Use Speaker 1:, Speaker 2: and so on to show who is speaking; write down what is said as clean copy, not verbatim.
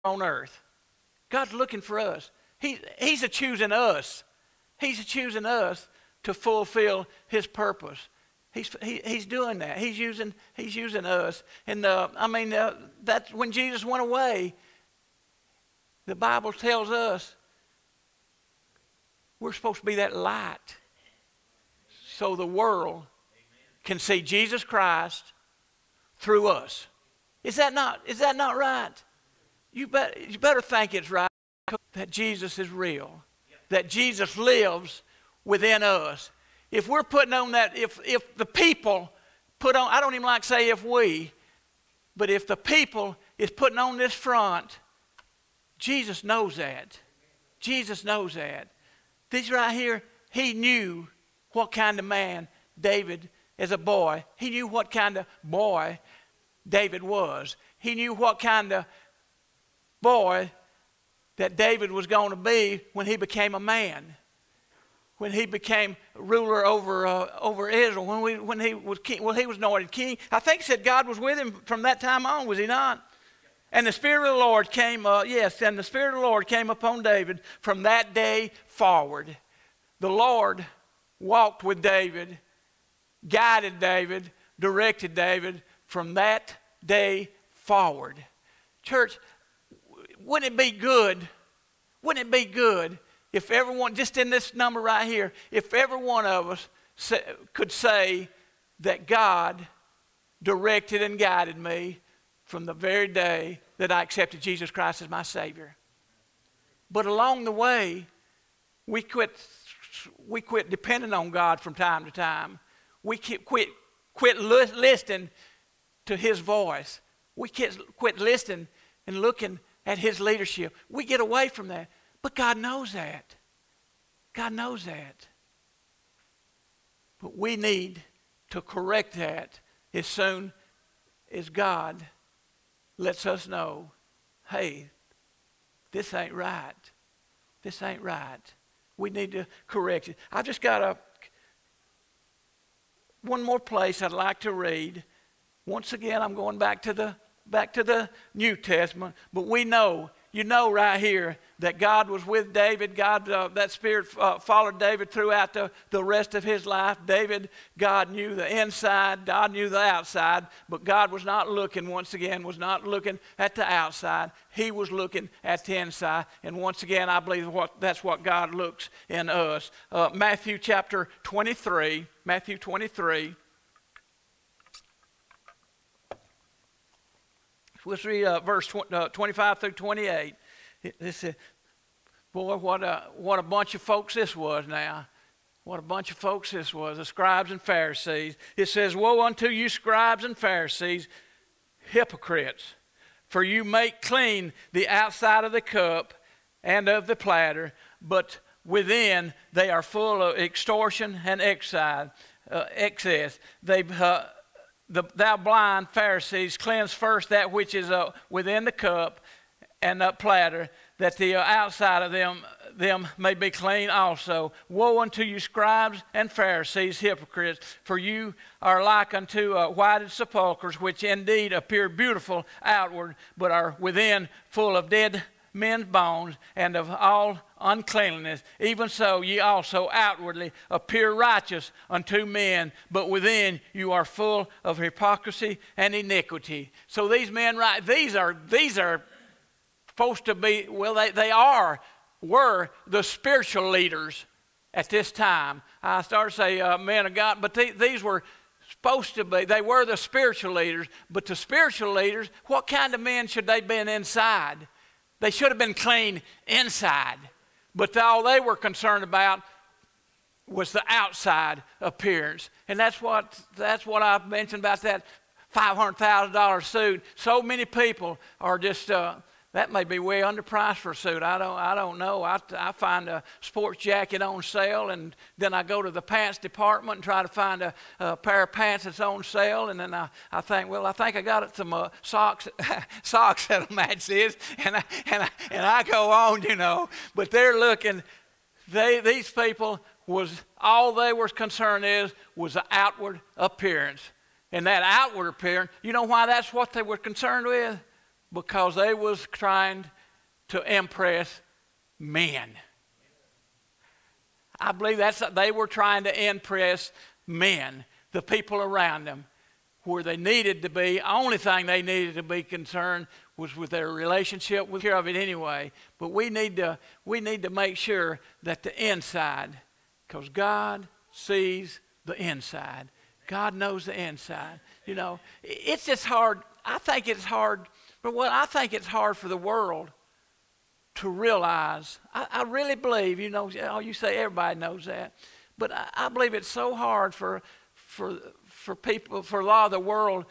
Speaker 1: on earth. God's looking for us. He's a choosing us. He's a choosing us to fulfill His purpose. He's doing that. He's using us. And that's when Jesus went away. The Bible tells us we're supposed to be that light, so the world can see Jesus Christ through us. Is that not right? You better think it's right, that Jesus is real, that Jesus lives within us. If we're putting on that, if the people put on, I don't even like to say if we, but if the people is putting on this front, Jesus knows that. Jesus knows that. This right here, He knew what kind of man David, as a boy, He knew what kind of boy David was. He knew what kind of boy that David was going to be when he became a man, when he became ruler over Israel, when he was king. Well, he was anointed king. I think it said God was with him from that time on, was He not? And the Spirit of the Lord came, and the Spirit of the Lord came upon David from that day forward. The Lord walked with David, guided David, directed David from that day forward. Church, wouldn't it be good? Wouldn't it be good if everyone, just in this number right here, if every one of us could say that God directed and guided me from the very day that I accepted Jesus Christ as my Savior. But along the way, we quit depending on God from time to time. We quit listening to His voice. We quit listening and looking at His leadership. We get away from that. But God knows that. God knows that. But we need to correct that as soon as God lets us know, hey, this ain't right. This ain't right. We need to correct it. I've just got one more place I'd like to read. Once again, I'm going back to the New Testament. But we know, right here, that God was with David. That Spirit followed David throughout the rest of his life. God knew the inside, God knew the outside, but God was not looking, once again, was not looking at the outside. He was looking at the inside. And once again, I believe that's what God looks in us. Matthew chapter 23, Matthew 23. Let's read verse 25 through 28. It says, boy, what a bunch of folks this was now. What a bunch of folks this was, the scribes and Pharisees. It says, woe unto you, scribes and Pharisees, hypocrites, for you make clean the outside of the cup and of the platter, but within they are full of extortion and excess. Thou blind Pharisees, cleanse first that which is within the cup and the platter, that the outside of them may be clean also. Woe unto you, scribes and Pharisees, hypocrites, for you are like unto whited sepulchres, which indeed appear beautiful outward, but are within full of dead men's bones and of all uncleanliness. Even so ye also outwardly appear righteous unto men, but within you are full of hypocrisy and iniquity. So these men, right, these are supposed to be, well, were the spiritual leaders at this time. I started to say men of God, but these were supposed to be, they were the spiritual leaders, but the spiritual leaders, what kind of men should they have been inside? They should have been clean inside. But all they were concerned about was the outside appearance. And that's what I've mentioned about that $500,000 suit. So many people are just, that may be way underpriced for a suit. I don't know. I find a sports jacket on sale, and then I go to the pants department and try to find a pair of pants that's on sale, and then I think, well, I think I got some socks that'll match this, and I go on, But they're looking. These people all they were concerned was the outward appearance, and that outward appearance. You know why that's what they were concerned with? because they was trying to impress men. I believe they were trying to impress men, the people around them, where they needed to be. Only thing they needed to be concerned was with their relationship. We'll care of it anyway, but we need to make sure that the inside, because God sees the inside. God knows the inside. You know, it's just hard. I think it's hard. But what I think it's hard for the world to realize, I really believe, you know, you say everybody knows that, but I believe it's so hard for people, for a lot of the world